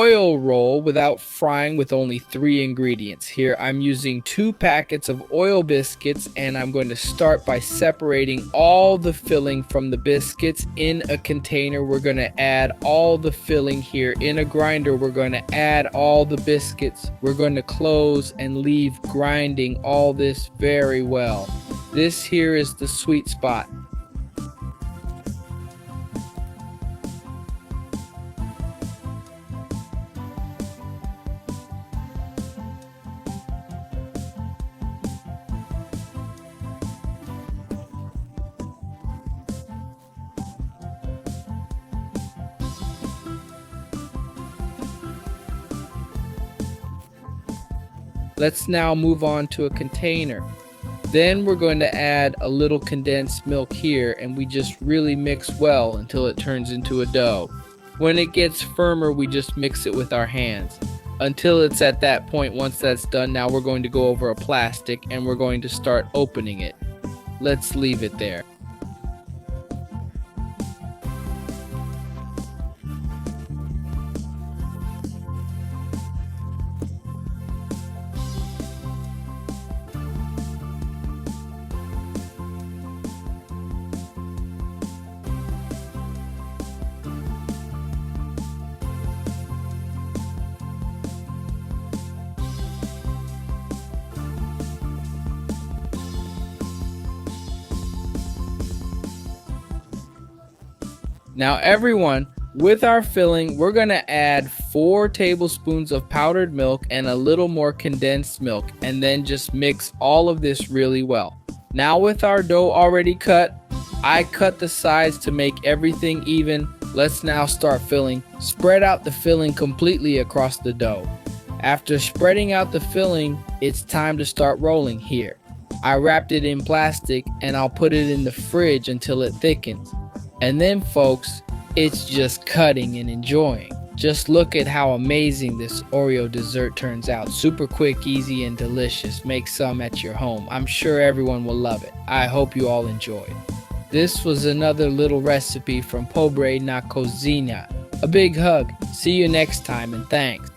oil roll without frying with only 3 ingredients. Here I'm using 2 packets of oil biscuits, and I'm going to start by separating all the filling from the biscuits in a container. We're going to add all the filling here in a grinder. We're going to add all the biscuits. We're going to close and leave grinding all this very well. This here is the sweet spot. Let's now move on to a container. Then we're going to add a little condensed milk here, and we just really mix well until it turns into a dough. When it gets firmer, we just mix it with our hands until it's at that point. Once that's done, now we're going to go over a plastic and we're going to start opening it. Let's leave it there. Now everyone, with our filling, we're going to add 4 tablespoons of powdered milk and a little more condensed milk, and then just mix all of this really well. Now with our dough already cut, I cut the sides to make everything even. Let's now start filling. Spread out the filling completely across the dough. After spreading out the filling, it's time to start rolling here. I wrapped it in plastic and I'll put it in the fridge until it thickens. And then folks, it's just cutting and enjoying. Just look at how amazing this Oreo dessert turns out. Super quick, easy, and delicious. Make some at your home. I'm sure everyone will love it. I hope you all enjoyed. This was another little recipe from Pobre na Cocina. A big hug. See you next time, and thanks.